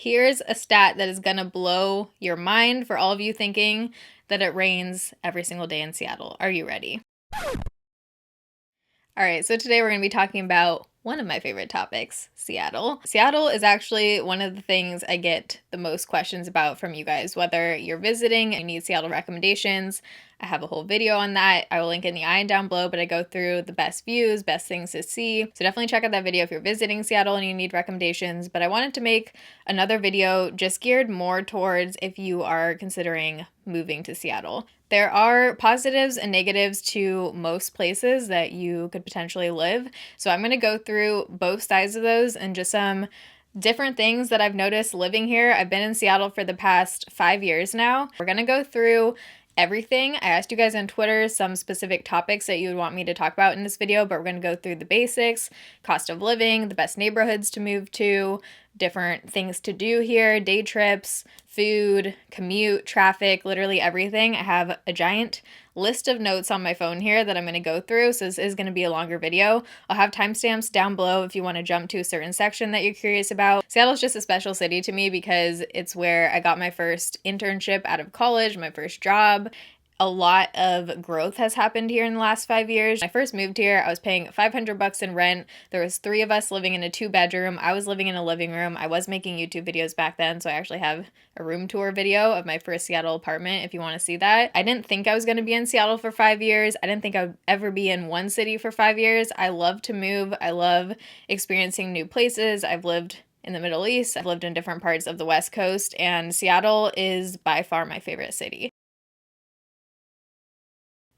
Here's a stat that is gonna blow your mind for all of you thinking that it rains every single day in Seattle. Are you ready? All right, so today we're gonna be talking about one of my favorite topics, Seattle. Seattle is actually one of the things I get the most questions about from you guys, whether you're visiting and you need Seattle recommendations. I have a whole video on that. I will link in the eye down below, but I go through the best views, best things to see. So definitely check out that video if you're visiting Seattle and you need recommendations. But I wanted to make another video just geared more towards if you are considering moving to Seattle. There are positives and negatives to most places that you could potentially live. So I'm going to go through both sides of those and just some different things that I've noticed living here. I've been in Seattle for the past 5 years now. We're going to go through everything. I asked you guys on Twitter some specific topics that you would want me to talk about in this video, but we're going to go through the basics, cost of living, the best neighborhoods to move to, different things to do here, day trips, food, commute, traffic, literally everything. I have a giant list of notes on my phone here that I'm going to go through, so this is going to be a longer video. I'll have timestamps down below if you want to jump to a certain section that you're curious about. Seattle's just a special city to me because it's where I got my first internship out of college, my first job. A lot of growth has happened here in the last 5 years. When I first moved here, I was paying $500 in rent. There was 3 of us living in a 2-bedroom. I was living in a living room. I was making YouTube videos back then, so I actually have a room tour video of my first Seattle apartment if you want to see that. I didn't think I was going to be in Seattle for 5 years. I didn't think I would ever be in one city for 5 years. I love to move. I love experiencing new places. I've lived in the Middle East. I've lived in different parts of the West Coast, and Seattle is by far my favorite city.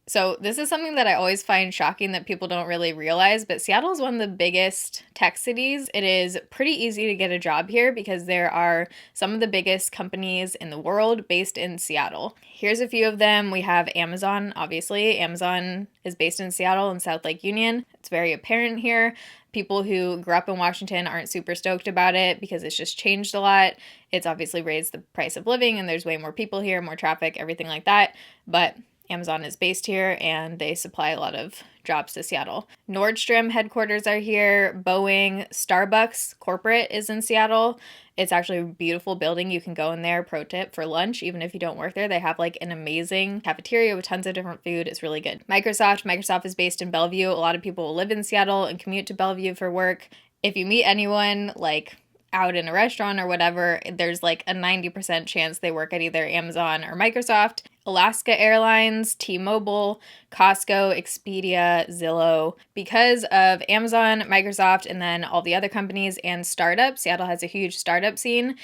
So this is something that I always find shocking that people don't really realize, but Seattle is one of the biggest tech cities. It is pretty easy to get a job here because there are some of the biggest companies in the world based in Seattle. Here's a few of them. We have Amazon, obviously. Amazon is based in Seattle and South Lake Union. It's very apparent here. People who grew up in Washington aren't super stoked about it because it's just changed a lot. It's obviously raised the price of living and there's way more people here, more traffic, everything like that. But Amazon is based here and they supply a lot of jobs to Seattle. Nordstrom headquarters are here. Boeing, Starbucks corporate is in Seattle. It's actually a beautiful building. You can go in there, pro tip, for lunch, even if you don't work there. They have like an amazing cafeteria with tons of different food. It's really good. Microsoft is based in Bellevue. A lot of people live in Seattle and commute to Bellevue for work. If you meet anyone like out in a restaurant or whatever, there's like a 90% chance they work at either Amazon or Microsoft. Alaska Airlines, T-Mobile, Costco, Expedia, Zillow. Because of Amazon, Microsoft, and then all the other companies and startups, Seattle has a huge startup scene.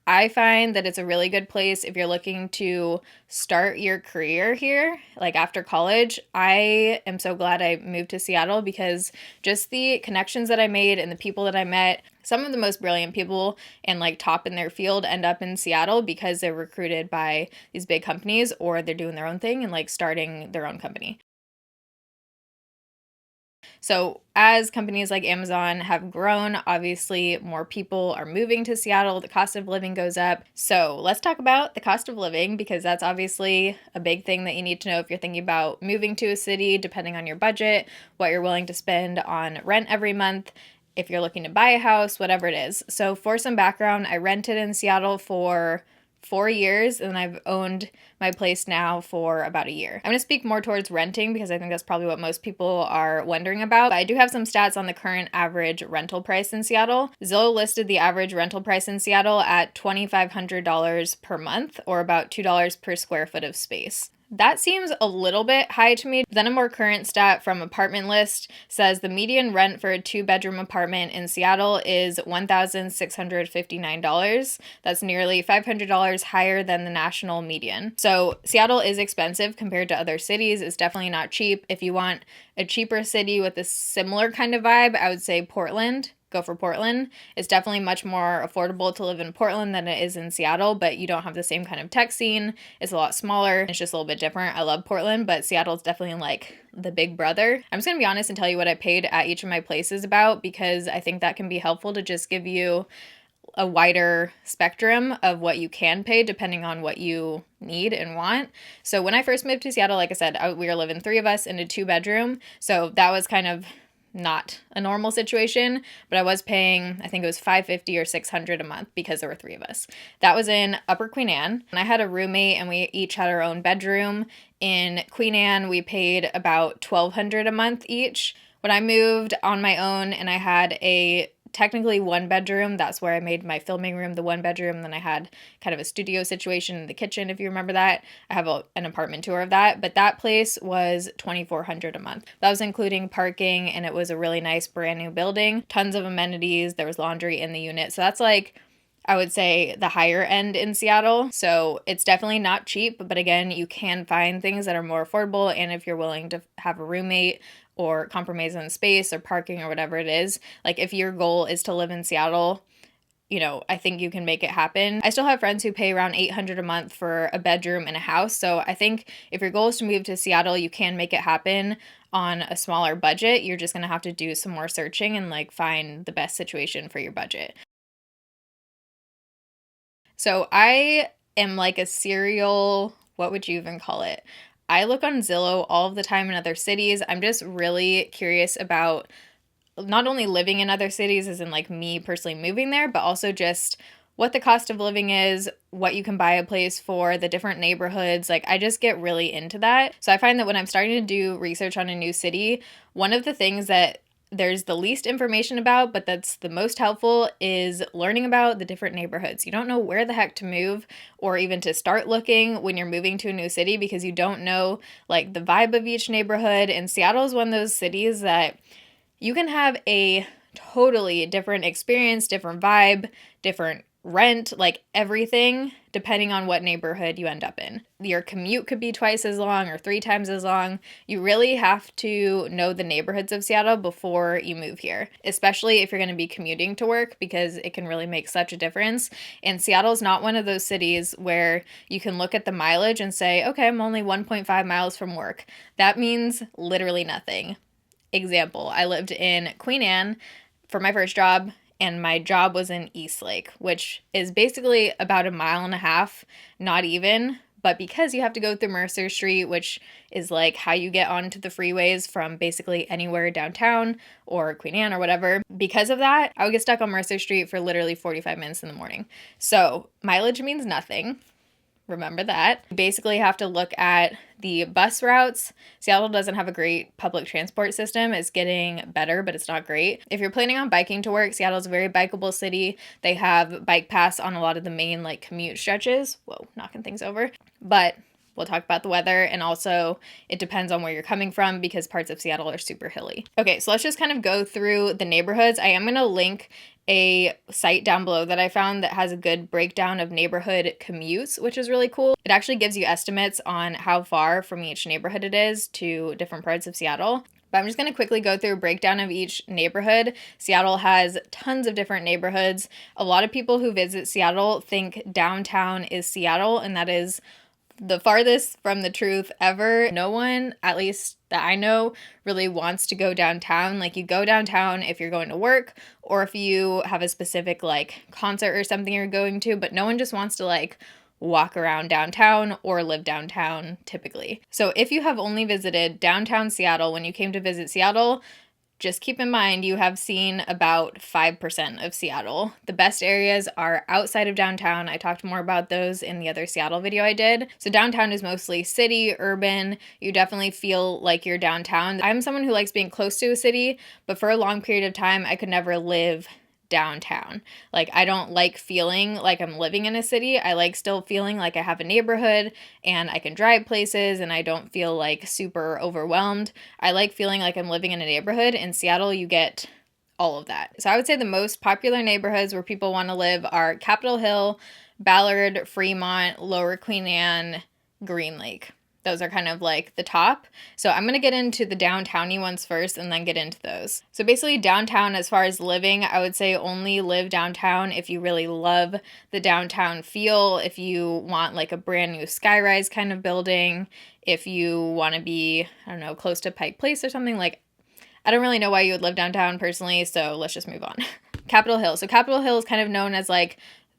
I find that it's a really good place if you're looking to start your career here, like after college. I am so glad I moved to Seattle because just the connections that I made and the people that I met, some of the most brilliant people and like top in their field end up in Seattle because they're recruited by these big companies or they're doing their own thing and like starting their own company. So as companies like Amazon have grown, obviously more people are moving to Seattle, the cost of living goes up. So let's talk about the cost of living because that's obviously a big thing that you need to know if you're thinking about moving to a city, depending on your budget, what you're willing to spend on rent every month, if you're looking to buy a house, whatever it is. So for some background, I rented in Seattle for 4 years and I've owned my place now for about a year. I'm going to speak more towards renting because I think that's probably what most people are wondering about. But I do have some stats on the current average rental price in Seattle. Zillow listed the average rental price in Seattle at $2,500 per month or about $2 per square foot of space. That seems a little bit high to me. Then a more current stat from Apartment List says the median rent for a 2-bedroom apartment in Seattle is $1,659. That's nearly $500 higher than the national median. So Seattle is expensive compared to other cities. It's definitely not cheap. If you want a cheaper city with a similar kind of vibe, I would say Portland. Go for Portland. It's definitely much more affordable to live in Portland than it is in Seattle, but you don't have the same kind of tech scene. It's a lot smaller. It's just a little bit different. I love Portland, but Seattle's definitely like the big brother. I'm just gonna be honest and tell you what I paid at each of my places about because I think that can be helpful to just give you a wider spectrum of what you can pay depending on what you need and want. So when I first moved to Seattle, like I said, we were living 3 of us in a 2-bedroom. So that was kind of not a normal situation, but I was paying, I think it was $550 or $600 a month because there were 3 of us. That was in Upper Queen Anne, and I had a roommate and we each had our own bedroom. In Queen Anne, we paid about $1,200 a month each. When I moved on my own and I had a technically 1 bedroom, that's where I made my filming room, the 1 bedroom. Then I had kind of a studio situation in the kitchen, if you remember that. I have an apartment tour of that, but that place was $2,400 a month. That was including parking, and it was a really nice brand new building, tons of amenities. There was laundry in the unit. So that's like, I would say, the higher end in Seattle. So it's definitely not cheap, but again, you can find things that are more affordable. And if you're willing to have a roommate or compromise on space or parking or whatever it is, like if your goal is to live in Seattle, you know, I think you can make it happen. I still have friends who pay around $800 a month for a bedroom in a house. So I think if your goal is to move to Seattle, you can make it happen on a smaller budget. You're just going to have to do some more searching and like find the best situation for your budget. So I am like a serial, what would you even call it? I look on Zillow all of the time in other cities. I'm just really curious about not only living in other cities, as in like me personally moving there, but also just what the cost of living is, what you can buy a place for, the different neighborhoods. Like I just get really into that. So I find that when I'm starting to do research on a new city, one of the things that there's the least information about, but that's the most helpful, is learning about the different neighborhoods. You don't know where the heck to move or even to start looking when you're moving to a new city because you don't know like the vibe of each neighborhood. And Seattle is one of those cities that you can have a totally different experience, different vibe, different rent, like everything, depending on what neighborhood you end up in. Your commute could be twice as long or 3 times as long. You really have to know the neighborhoods of Seattle before you move here, especially if you're going to be commuting to work, because it can really make such a difference. And Seattle is not one of those cities where you can look at the mileage and say, okay, I'm only 1.5 miles from work. That means literally nothing. Example, I lived in Queen Anne for my first job, and my job was in Eastlake, which is basically about 1.5 miles, not even, but because you have to go through Mercer Street, which is like how you get onto the freeways from basically anywhere downtown or Queen Anne or whatever, because of that, I would get stuck on Mercer Street for literally 45 minutes in the morning. So mileage means nothing. Remember that. You basically have to look at the bus routes. Seattle doesn't have a great public transport system. It's getting better, but it's not great. If you're planning on biking to work, Seattle's a very bikeable city. They have bike paths on a lot of the main like commute stretches. Whoa, knocking things over. But we'll talk about the weather, and also it depends on where you're coming from because parts of Seattle are super hilly. Okay, so let's just kind of go through the neighborhoods. I am going to link a site down below that I found that has a good breakdown of neighborhood commutes, which is really cool. It actually gives you estimates on how far from each neighborhood it is to different parts of Seattle. But I'm just going to quickly go through a breakdown of each neighborhood. Seattle has tons of different neighborhoods. A lot of people who visit Seattle think downtown is Seattle, and that is the farthest from the truth ever. No one, at least that I know, really wants to go downtown. Like, you go downtown if you're going to work or if you have a specific like concert or something you're going to, but no one just wants to like walk around downtown or live downtown typically. So if you have only visited downtown Seattle when you came to visit Seattle, just keep in mind you have seen about 5% of Seattle. The best areas are outside of downtown. I talked more about those in the other Seattle video I did. So downtown is mostly city, urban. You definitely feel like you're downtown. I'm someone who likes being close to a city, but for a long period of time, I could never live downtown. Like, I don't like feeling like I'm living in a city. I like still feeling like I have a neighborhood and I can drive places and I don't feel like super overwhelmed. I like feeling like I'm living in a neighborhood. In Seattle, you get all of that. So I would say the most popular neighborhoods where people want to live are Capitol Hill, Ballard, Fremont, Lower Queen Anne, Green Lake. Those are kind of like the top. So I'm going to get into the downtowny ones first and then get into those. So basically downtown, as far as living, I would say only live downtown if you really love the downtown feel, if you want like a brand new skyrise kind of building, if you want to be, I don't know, close to Pike Place or something. Like, I don't really know why you would live downtown personally, so let's just move on. Capitol Hill. So Capitol Hill is kind of known as like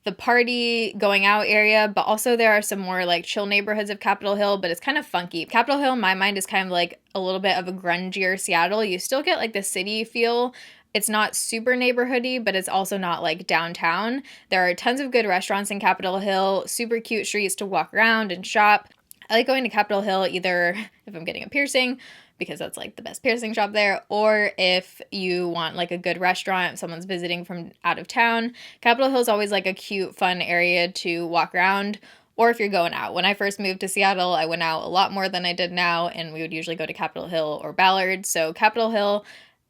the party going out area, but also there are some more like chill neighborhoods of Capitol Hill, but it's kind of funky. Capitol Hill in my mind is kind of like a little bit of a grungier Seattle. You still get like the city feel. It's not super neighborhoody, but it's also not like downtown. There are tons of good restaurants in Capitol Hill, super cute streets to walk around and shop. I like going to Capitol Hill either if I'm getting a piercing, because that's like the best piercing shop there, or if you want like a good restaurant, if someone's visiting from out of town. Capitol Hill is always like a cute, fun area to walk around, or if you're going out. When I first moved to Seattle, I went out a lot more than I did now, and we would usually go to Capitol Hill or Ballard. So Capitol Hill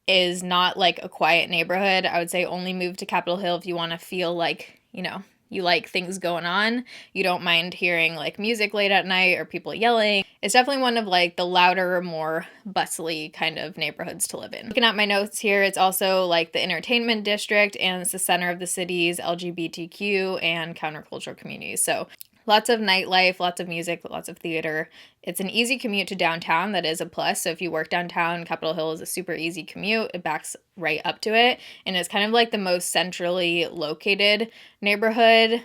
is not like a quiet neighborhood. I would say only move to Capitol Hill if you want to feel like, you know, you like things going on. You don't mind hearing like music late at night or people yelling. It's definitely one of like the louder, more bustly kind of neighborhoods to live in. Looking at my notes here, it's also like the entertainment district, and it's the center of the city's LGBTQ and countercultural communities. So lots of nightlife, lots of music, lots of theater. It's an easy commute to downtown. That is a plus. So if you work downtown, Capitol Hill is a super easy commute. It backs right up to it. And it's kind of like the most centrally located neighborhood,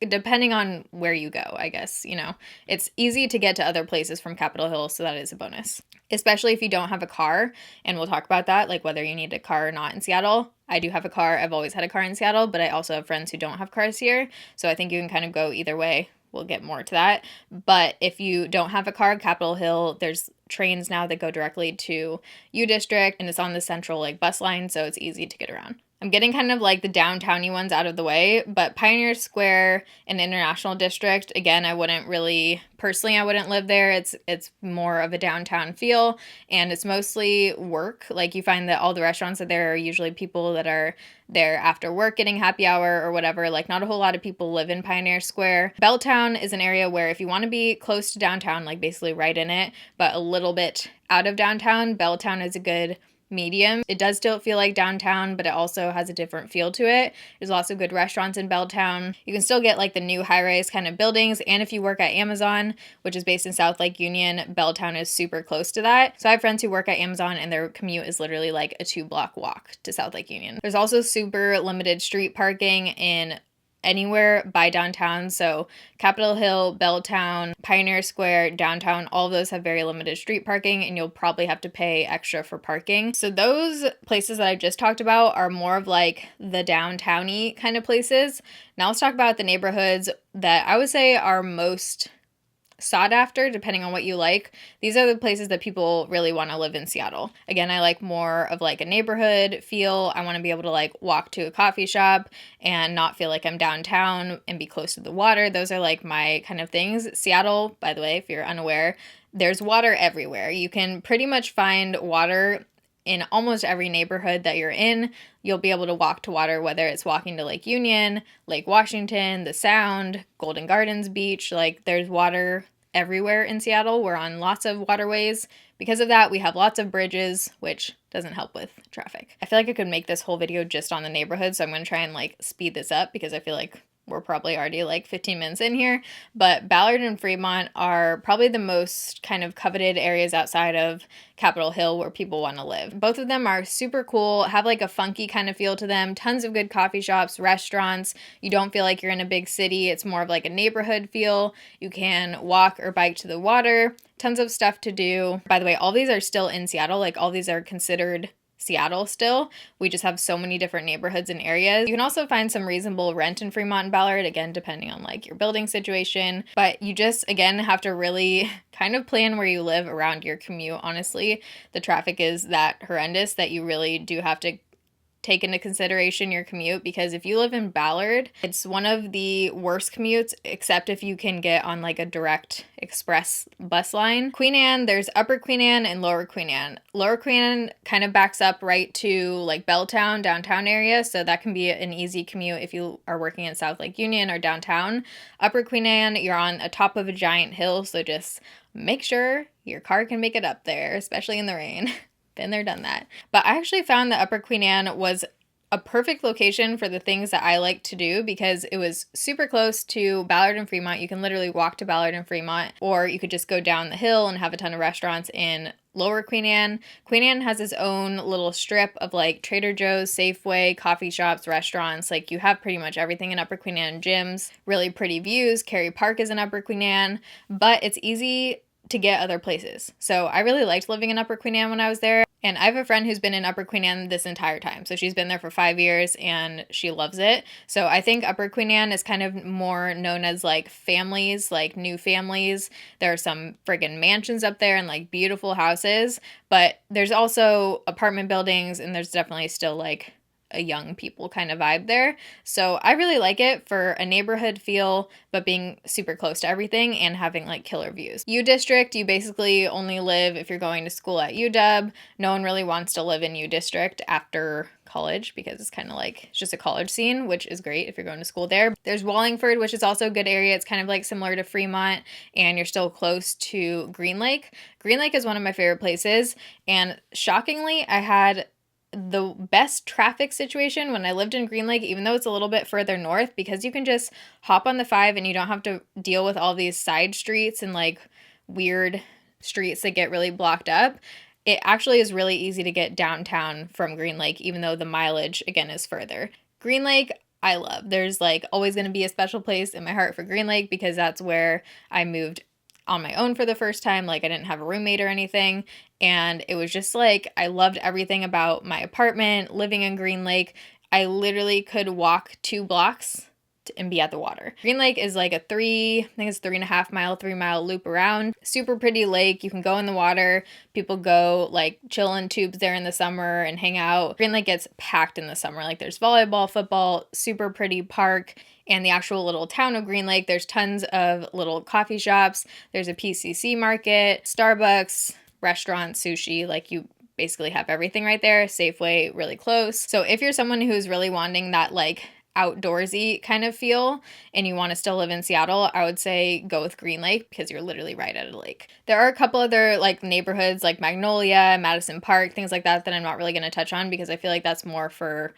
depending on where you go, I guess. You know, it's easy to get to other places from Capitol Hill, so that is a bonus. Especially if you don't have a car, and we'll talk about that, like whether you need a car or not in Seattle. I do have a car. I've always had a car in Seattle, but I also have friends who don't have cars here, so I think you can kind of go either way. We'll get more to that. But if you don't have a car, Capitol Hill, there's trains now that go directly to U District, and it's on the central like bus line, so it's easy to get around. I'm getting kind of like the downtowny ones out of the way, but Pioneer Square and International District, again, I wouldn't live there. It's more of a downtown feel, and it's mostly work. Like you find that all the restaurants that there are usually people that are there after work getting happy hour or whatever. Like not a whole lot of people live in Pioneer Square. Belltown is an area where if you want to be close to downtown, like basically right in it, but a little bit out of downtown, Belltown is a good medium. It does still feel like downtown, but it also has a different feel to it. There's lots of good restaurants in Belltown. You can still get like the new high-rise kind of buildings, and if you work at Amazon, which is based in South Lake Union, Belltown is super close to that. So I have friends who work at Amazon, and their commute is literally like a 2-block walk to South Lake Union. There's also super limited street parking in anywhere by downtown. So Capitol Hill, Belltown, Pioneer Square, downtown, all of those have very limited street parking, and you'll probably have to pay extra for parking. So those places that I just talked about are more of like the downtowny kind of places. Now let's talk about the neighborhoods that I would say are most sought after, depending on what you like. These are the places that people really want to live in Seattle. Again, I like more of like a neighborhood feel. I want to be able to like walk to a coffee shop and not feel like I'm downtown and be close to the water. Those are like my kind of things. Seattle, by the way, if you're unaware, there's water everywhere. You can pretty much find water in almost every neighborhood that you're in. You'll be able to walk to water, whether it's walking to Lake Union, Lake Washington, the Sound, Golden Gardens Beach. Like there's water everywhere in Seattle. We're on lots of waterways. Because of that, we have lots of bridges, which doesn't help with traffic. I feel like I could make this whole video just on the neighborhood, so I'm going to try and like speed this up because I feel like we're probably already like 15 minutes in here. But Ballard and Fremont are probably the most kind of coveted areas outside of Capitol Hill where people want to live. Both of them are super cool, have like a funky kind of feel to them, tons of good coffee shops, restaurants. You don't feel like you're in a big city. It's more of like a neighborhood feel. You can walk or bike to the water, tons of stuff to do. By the way, all these are still in Seattle. Like all these are considered Seattle still. We just have so many different neighborhoods and areas. You can also find some reasonable rent in Fremont and Ballard, again, depending on like your building situation. But you just, again, have to really kind of plan where you live around your commute. Honestly, the traffic is that horrendous that you really do have to take into consideration your commute, because if you live in Ballard, it's one of the worst commutes, except if you can get on like a direct express bus line. Queen Anne, there's Upper Queen Anne and Lower Queen Anne. Lower Queen Anne kind of backs up right to like Belltown, downtown area, so that can be an easy commute if you are working in South Lake Union or downtown. Upper Queen Anne, you're on a top of a giant hill, so just make sure your car can make it up there, especially in the rain. Been there, done that. But I actually found that Upper Queen Anne was a perfect location for the things that I like to do because it was super close to Ballard and Fremont. You can literally walk to Ballard and Fremont, or you could just go down the hill and have a ton of restaurants in Lower Queen Anne. Queen Anne has its own little strip of like Trader Joe's, Safeway, coffee shops, restaurants. Like you have pretty much everything in Upper Queen Anne. Gyms, really pretty views. Cary Park is in Upper Queen Anne, but it's easy to get other places. So I really liked living in Upper Queen Anne when I was there. And I have a friend who's been in Upper Queen Anne this entire time. So she's been there for 5 years and she loves it. So I think Upper Queen Anne is kind of more known as like families, like new families. There are some friggin' mansions up there and like beautiful houses. But there's also apartment buildings and there's definitely still like a young people kind of vibe there. So I really like it for a neighborhood feel, but being super close to everything and having like killer views. U District, you basically only live if you're going to school at UW. No one really wants to live in U District after college because it's kind of like, it's just a college scene, which is great if you're going to school there. There's Wallingford, which is also a good area. It's kind of like similar to Fremont and you're still close to Green Lake. Green Lake is one of my favorite places. And shockingly, I had the best traffic situation when I lived in Green Lake, even though it's a little bit further north, because you can just hop on the 5 and you don't have to deal with all these side streets and like weird streets that get really blocked up. It actually is really easy to get downtown from Green Lake, even though the mileage, again, is further. Green Lake, I love. There's like always going to be a special place in my heart for Green Lake because that's where I moved on my own for the first time. Like I didn't have a roommate or anything. And it was just like, I loved everything about my apartment, living in Green Lake. I literally could walk 2 blocks and be at the water. Green Lake is like a 3.5 mile, 3 mile loop around. Super pretty lake. You can go in the water. People go like chill in tubes there in the summer and hang out. Green Lake gets packed in the summer. Like there's volleyball, football, super pretty park. And the actual little town of Green Lake, there's tons of little coffee shops. There's a PCC market, Starbucks, restaurants, sushi. Like you basically have everything right there. Safeway, really close. So if you're someone who's really wanting that like outdoorsy kind of feel and you want to still live in Seattle, I would say go with Green Lake because you're literally right at a lake. There are a couple other like neighborhoods like Magnolia, Madison Park, things like that I'm not really going to touch on because I feel like that's more for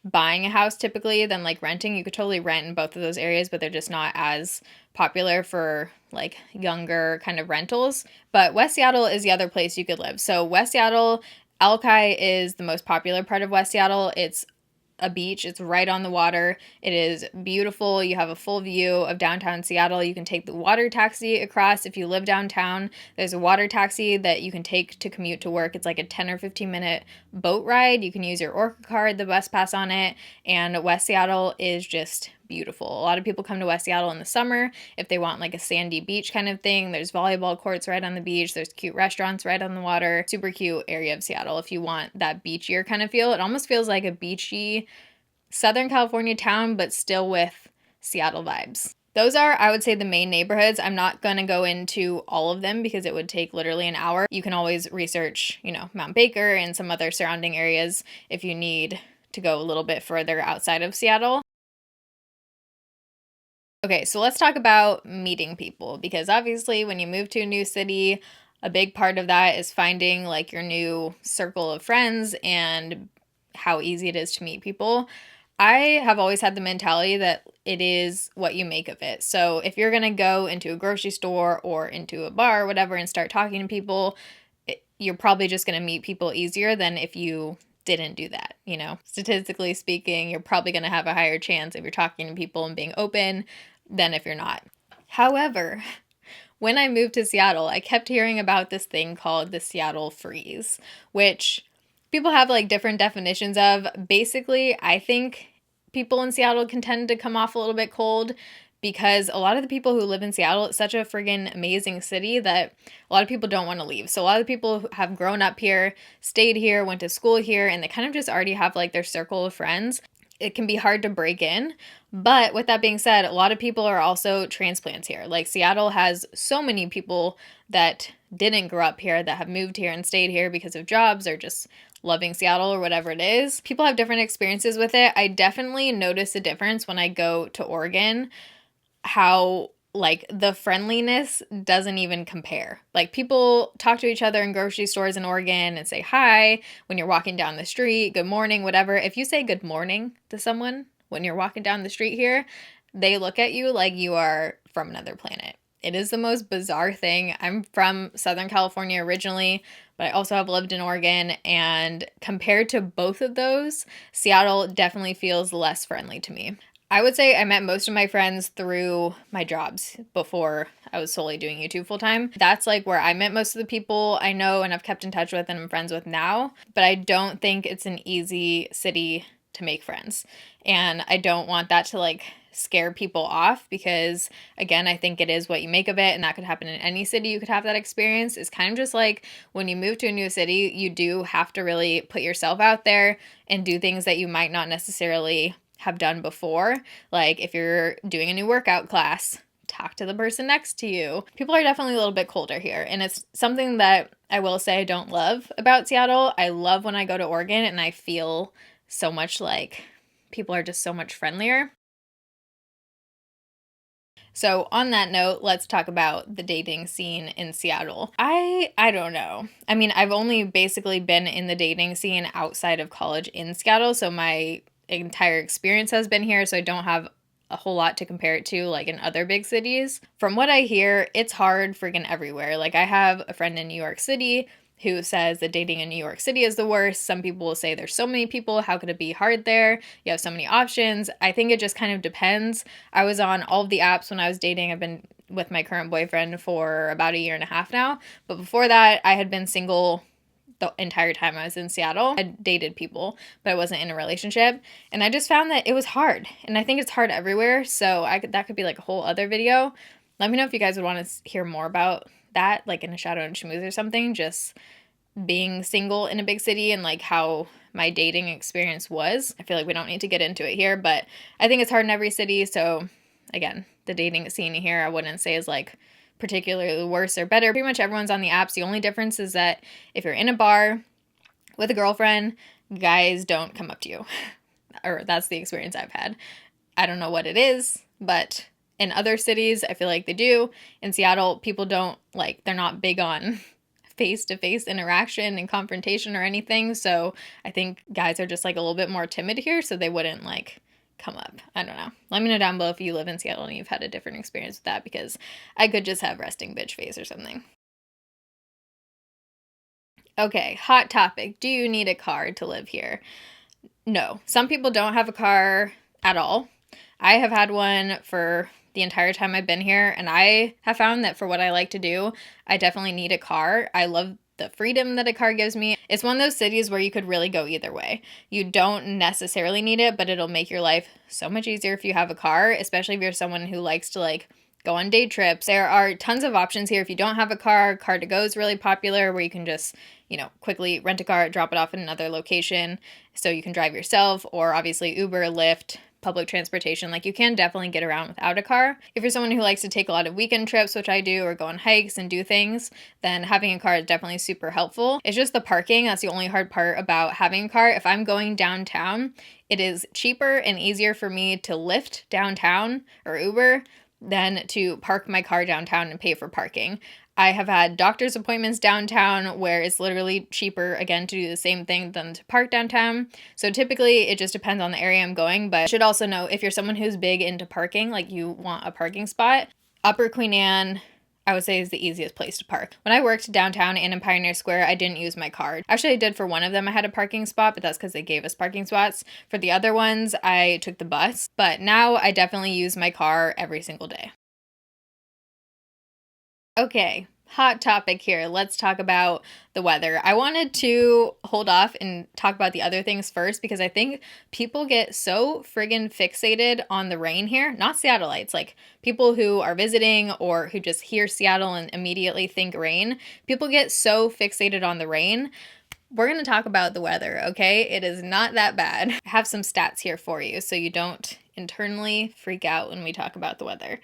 buying a house typically than like renting. You could totally rent in both of those areas, but they're just not as popular for like younger kind of rentals. But West Seattle is the other place you could live. So West Seattle, Alki is the most popular part of West Seattle. It's a beach. It's right on the water. It is beautiful. You have a full view of downtown Seattle. You can take the water taxi across. If you live downtown, there's a water taxi that you can take to commute to work. It's like a 10 or 15 minute boat ride. You can use your Orca card, the bus pass on it. And West Seattle is just beautiful. A lot of people come to West Seattle in the summer if they want like a sandy beach kind of thing. There's volleyball courts right on the beach. There's cute restaurants right on the water. Super cute area of Seattle if you want that beachier kind of feel. It almost feels like a beachy Southern California town, but still with Seattle vibes. Those are, I would say, the main neighborhoods. I'm not going to go into all of them because it would take literally an hour. You can always research, Mount Baker and some other surrounding areas if you need to go a little bit further outside of Seattle. Okay, so let's talk about meeting people because obviously when you move to a new city, a big part of that is finding like your new circle of friends and how easy it is to meet people. I have always had the mentality that it is what you make of it. So if you're going to go into a grocery store or into a bar or whatever and start talking to people, you're probably just going to meet people easier than if you didn't do that. Statistically speaking, you're probably going to have a higher chance if you're talking to people and being open than if you're not. However, when I moved to Seattle, I kept hearing about this thing called the Seattle freeze, which people have like different definitions of. Basically, I think people in Seattle can tend to come off a little bit cold because a lot of the people who live in Seattle, it's such a friggin' amazing city that a lot of people don't want to leave. So a lot of people who have grown up here, stayed here, went to school here, and they kind of just already have like their circle of friends. It can be hard to break in. But with that being said, a lot of people are also transplants here. Like Seattle has so many people that didn't grow up here that have moved here and stayed here because of jobs or just loving Seattle or whatever it is. People have different experiences with it. I definitely notice a difference when I go to Oregon, how like the friendliness doesn't even compare. Like people talk to each other in grocery stores in Oregon and say hi when you're walking down the street, good morning, whatever. If you say good morning to someone when you're walking down the street here, they look at you like you are from another planet. It is the most bizarre thing. I'm from Southern California originally, but I also have lived in Oregon, and compared to both of those, Seattle definitely feels less friendly to me. I would say I met most of my friends through my jobs before I was solely doing YouTube full time. That's like where I met most of the people I know and I've kept in touch with and I'm friends with now. But I don't think it's an easy city to make friends. And I don't want that to like scare people off because, again, I think it is what you make of it, and that could happen in any city. You could have that experience. It's kind of just like when you move to a new city, you do have to really put yourself out there and do things that you might not necessarily have done before. Like if you're doing a new workout class, talk to the person next to you. People are definitely a little bit colder here, and it's something that I will say I don't love about Seattle. I love when I go to Oregon and I feel so much like people are just so much friendlier. So on that note, let's talk about the dating scene in Seattle. I don't know. I mean, I've only basically been in the dating scene outside of college in Seattle, so my entire experience has been here, so I don't have a whole lot to compare it to like in other big cities. From what I hear, it's hard freaking everywhere. Like I have a friend in New York City who says that dating in New York City is the worst. Some people will say there's so many people, how could it be hard there? You have so many options. I think it just kind of depends. I was on all of the apps when I was dating. I've been with my current boyfriend for about a year and a half now. But before that, I had been single the entire time I was in Seattle. I dated people, but I wasn't in a relationship. And I just found that it was hard. And I think it's hard everywhere. So that could be like a whole other video. Let me know if you guys would want to hear more about that, like in a Shadow and Schmooze or something, just being single in a big city and like how my dating experience was. I feel like we don't need to get into it here, but I think it's hard in every city. So again, the dating scene here, I wouldn't say is like particularly worse or better. Pretty much everyone's on the apps. The only difference is that if you're in a bar with a girlfriend, guys don't come up to you. Or that's the experience I've had. I don't know what it is, but in other cities, I feel like they do. In Seattle, people don't like, they're not big on face-to-face interaction and confrontation or anything. So I think guys are just like a little bit more timid here, so they wouldn't like come up. I don't know. Let me know down below if you live in Seattle and you've had a different experience with that, because I could just have resting bitch face or something. Okay, hot topic. Do you need a car to live here? No. Some people don't have a car at all. I have had one for the entire time I've been here, and I have found that for what I like to do, I definitely need a car. I love the freedom that a car gives me. It's one of those cities where you could really go either way. You don't necessarily need it, but it'll make your life so much easier if you have a car, especially if you're someone who likes to like go on day trips. There are tons of options here. If you don't have a car, car2go is really popular, where you can just, quickly rent a car, drop it off in another location so you can drive yourself, or obviously Uber, Lyft, public transportation. Like you can definitely get around without a car. If you're someone who likes to take a lot of weekend trips, which I do, or go on hikes and do things, then having a car is definitely super helpful. It's just the parking. That's the only hard part about having a car. If I'm going downtown, it is cheaper and easier for me to Lyft downtown or Uber than to park my car downtown and pay for parking. I have had doctor's appointments downtown where it's literally cheaper, again, to do the same thing than to park downtown. So typically it just depends on the area I'm going, but you should also know if you're someone who's big into parking, like you want a parking spot, Upper Queen Anne, I would say, is the easiest place to park. When I worked downtown and in Pioneer Square, I didn't use my card. Actually, I did for one of them. I had a parking spot, but that's because they gave us parking spots. For the other ones, I took the bus, but now I definitely use my car every single day. Okay, hot topic here. Let's talk about the weather. I wanted to hold off and talk about the other things first because I think people get so friggin' fixated on the rain here. Not Seattleites, like people who are visiting or who just hear Seattle and immediately think rain. People get so fixated on the rain. We're going to talk about the weather, okay? It is not that bad. I have some stats here for you so you don't internally freak out when we talk about the weather.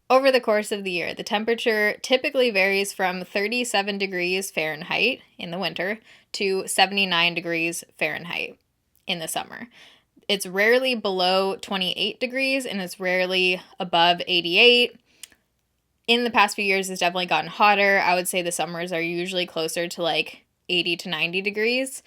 Over the course of the year, the temperature typically varies from 37 degrees Fahrenheit in the winter to 79 degrees Fahrenheit in the summer. It's rarely below 28 degrees and it's rarely above 88. In the past few years, it's definitely gotten hotter. I would say the summers are usually closer to like 80 to 90 degrees.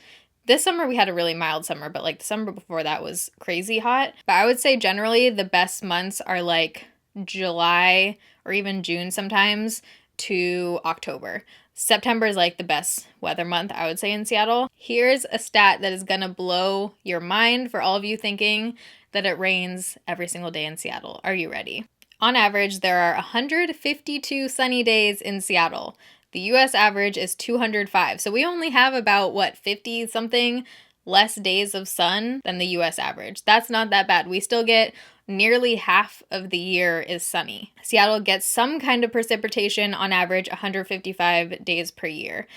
This summer we had a really mild summer, but like the summer before that was crazy hot. But I would say generally the best months are like July or even June sometimes to October. September is like the best weather month, I would say, in Seattle. Here's a stat that is gonna blow your mind for all of you thinking that it rains every single day in Seattle. Are you ready? On average, there are 152 sunny days in Seattle. The US average is 205. So we only have about, 50 something less days of sun than the US average. That's not that bad. We still get nearly half of the year is sunny. Seattle gets some kind of precipitation, on average 155 days per year.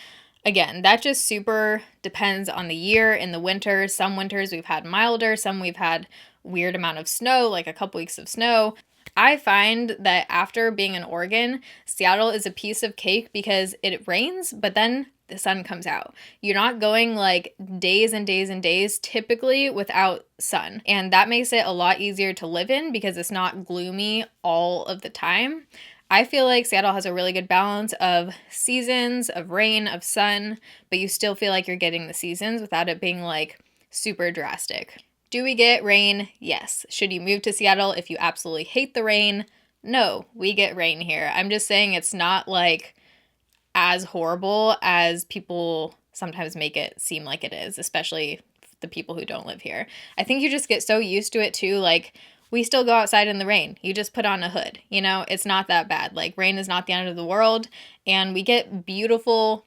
Again, that just super depends on the year. In the winter, some winters we've had milder, some we've had weird amount of snow, like a couple weeks of snow. I find that after being in Oregon, Seattle is a piece of cake because it rains, but then the sun comes out. You're not going like days and days and days typically without sun. And that makes it a lot easier to live in because it's not gloomy all of the time. I feel like Seattle has a really good balance of seasons, of rain, of sun, but you still feel like you're getting the seasons without it being like super drastic. Do we get rain? Yes. Should you move to Seattle if you absolutely hate the rain? No, we get rain here. I'm just saying it's not like as horrible as people sometimes make it seem like it is, especially the people who don't live here. I think you just get so used to it too. Like, we still go outside in the rain. You just put on a hood, you know? It's not that bad. Like, rain is not the end of the world, and we get beautiful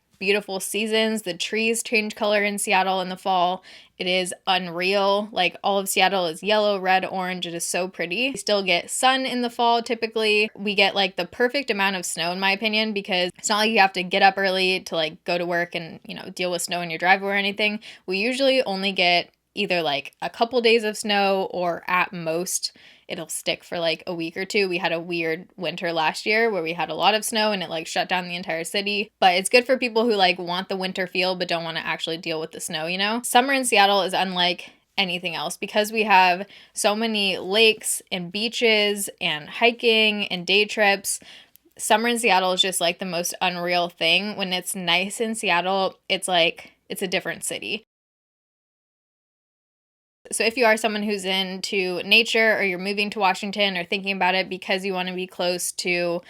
seasons. The trees change color in Seattle in the fall. It is unreal. Like, all of Seattle is yellow, red, orange. It is so pretty. We still get sun in the fall typically. We get like the perfect amount of snow in my opinion, because it's not like you have to get up early to like go to work and, you know, deal with snow in your driveway or anything. We usually only get either like a couple days of snow, or at most it'll stick for like a week or two. We had a weird winter last year where we had a lot of snow and it like shut down the entire city. But it's good for people who like want the winter feel but don't want to actually deal with the snow, you know? Summer in Seattle is unlike anything else because we have so many lakes and beaches and hiking and day trips. Summer in Seattle is just like the most unreal thing. When it's nice in Seattle, it's like it's a different city. So if you are someone who's into nature, or you're moving to Washington or thinking about it because you want to be close to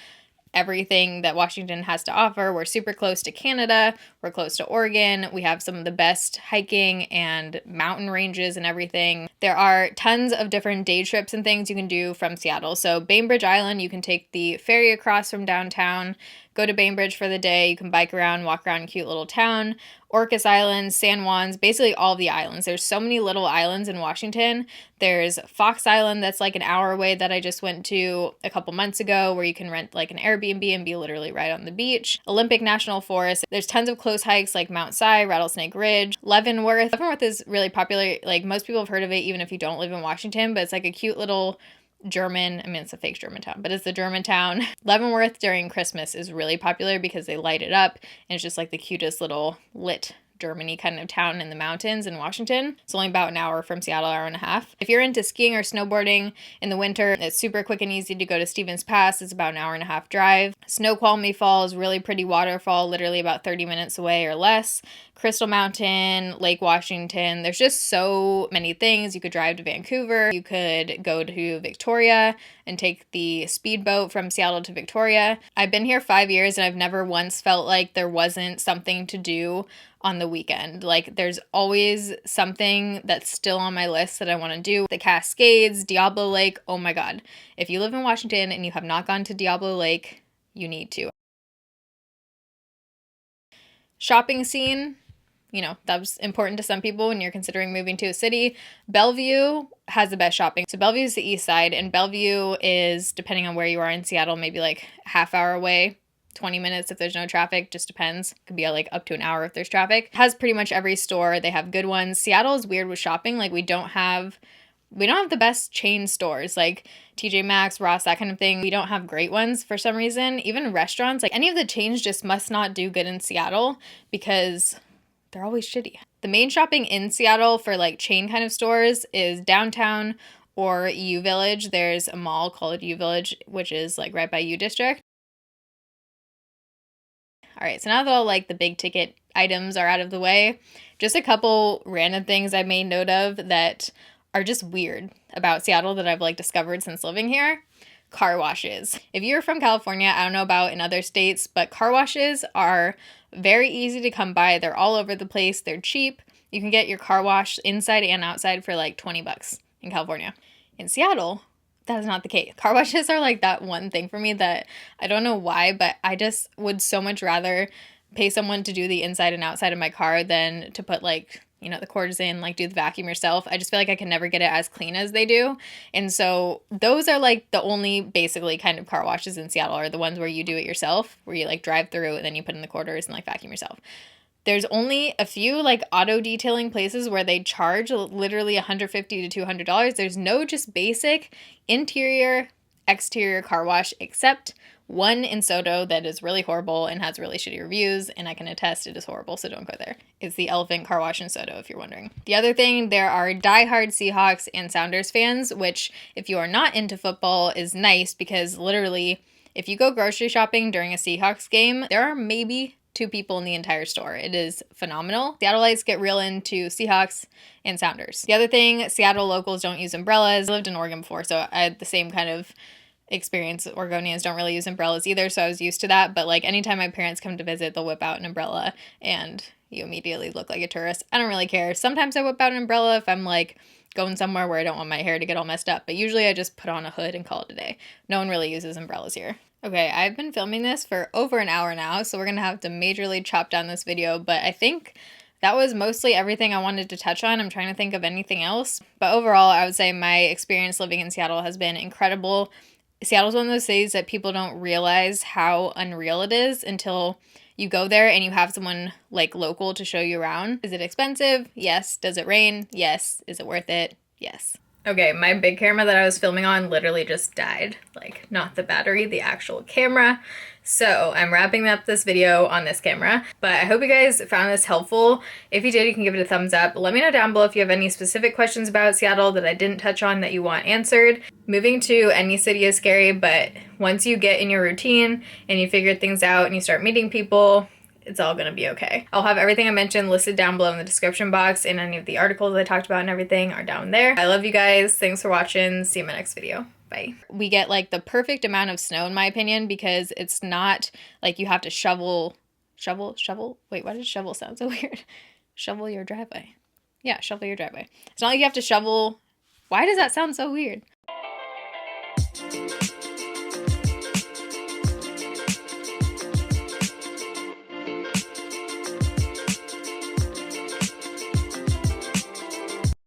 everything that Washington has to offer, we're super close to Canada, we're close to Oregon, we have some of the best hiking and mountain ranges and everything. There are tons of different day trips and things you can do from Seattle. So Bainbridge Island, you can take the ferry across from downtown, go to Bainbridge for the day, you can bike around, walk around a cute little town. Orcas Island, San Juan's, basically all the islands. There's so many little islands in Washington. There's Fox Island that's like an hour away that I just went to a couple months ago, where you can rent like an Airbnb and be literally right on the beach. Olympic National Forest. There's tons of close hikes like Mount Si, Rattlesnake Ridge, Leavenworth. Leavenworth is really popular. Like, most people have heard of it even if you don't live in Washington, but it's like a cute little German, I mean, it's a fake German town, but it's the German town. Leavenworth during Christmas is really popular because they light it up, and it's just like the cutest little lit Germany kind of town in the mountains in Washington. It's only about an hour from Seattle, hour and a half. If you're into skiing or snowboarding in the winter, it's super quick and easy to go to Stevens Pass. It's about an hour and a half drive. Snoqualmie Falls, really pretty waterfall, literally about 30 minutes away or less. Crystal Mountain, Lake Washington. There's just so many things. You could drive to Vancouver. You could go to Victoria and take the speedboat from Seattle to Victoria. I've been here 5 years and I've never once felt like there wasn't something to do on the weekend. Like, there's always something that's still on my list that I want to do. The Cascades, Diablo Lake. Oh my God. If you live in Washington and you have not gone to Diablo Lake, you need to. Shopping scene. You know, that was important to some people when you're considering moving to a city. Bellevue has the best shopping. So Bellevue is the east side, and Bellevue is, depending on where you are in Seattle, maybe like a half hour away, 20 minutes if there's no traffic, just depends. Could be like up to an hour if there's traffic. It has pretty much every store. They have good ones. Seattle is weird with shopping. Like, we don't have the best chain stores like TJ Maxx, Ross, that kind of thing. We don't have great ones for some reason. Even restaurants, like any of the chains just must not do good in Seattle because they're always shitty. The main shopping in Seattle for like chain kind of stores is downtown or U Village. There's a mall called U Village, which is like right by U District. All right, so now that all like the big ticket items are out of the way, just a couple random things I made note of that are just weird about Seattle that I've like discovered since living here. Car washes. If you're from California, I don't know about in other states, but car washes are very easy to come by. They're all over the place. They're cheap. You can get your car washed inside and outside for like $20 in California. In Seattle, that is not the case. Car washes are like that one thing for me that I don't know why, but I just would so much rather pay someone to do the inside and outside of my car than to put like, you know, the quarters in, like do the vacuum yourself. I just feel like I can never get it as clean as they do. And so those are like the only basically kind of car washes in Seattle are the ones where you do it yourself, where you like drive through and then you put in the quarters and like vacuum yourself. There's only a few like auto detailing places where they charge literally $150 to $200. There's no just basic interior, exterior car wash except one in Soto that is really horrible and has really shitty reviews, and I can attest it is horrible, so don't go there. It's the Elephant Car Wash in Soto, if you're wondering. The other thing, there are diehard Seahawks and Sounders fans, which if you are not into football is nice because literally if you go grocery shopping during a Seahawks game, there are maybe 2 people in the entire store. It is phenomenal. Seattleites get real into Seahawks and Sounders. The other thing, Seattle locals don't use umbrellas. I lived in Oregon before, so I had the same kind of experience. Oregonians don't really use umbrellas either, so I was used to that. But like anytime my parents come to visit, they'll whip out an umbrella and you immediately look like a tourist. I don't really care. Sometimes I whip out an umbrella if I'm like going somewhere where I don't want my hair to get all messed up, but usually I just put on a hood and call it a day. No one really uses umbrellas here. Okay, I've been filming this for over an hour now, so we're gonna have to majorly chop down this video, but I think that was mostly everything I wanted to touch on. I'm trying to think of anything else. But overall, I would say my experience living in Seattle has been incredible. Seattle's one of those cities that people don't realize how unreal it is until you go there and you have someone like local to show you around. Is it expensive? Yes. Does it rain? Yes. Is it worth it? Yes. Okay, my big camera that I was filming on literally just died. Like, not the battery, the actual camera. So I'm wrapping up this video on this camera, but I hope you guys found this helpful. If you did, you can give it a thumbs up. Let me know down below if you have any specific questions about Seattle that I didn't touch on that you want answered. Moving to any city is scary, but once you get in your routine and you figure things out and you start meeting people, it's all gonna be okay. I'll have everything I mentioned listed down below in the description box, and any of the articles I talked about and everything are down there. I love you guys. Thanks for watching. See you in my next video. Bye. We get like the perfect amount of snow in my opinion because it's not like you have to shovel. Wait, why did shovel sound so weird? Shovel your driveway. Yeah, shovel your driveway. It's not like you have to shovel. Why does that sound so weird?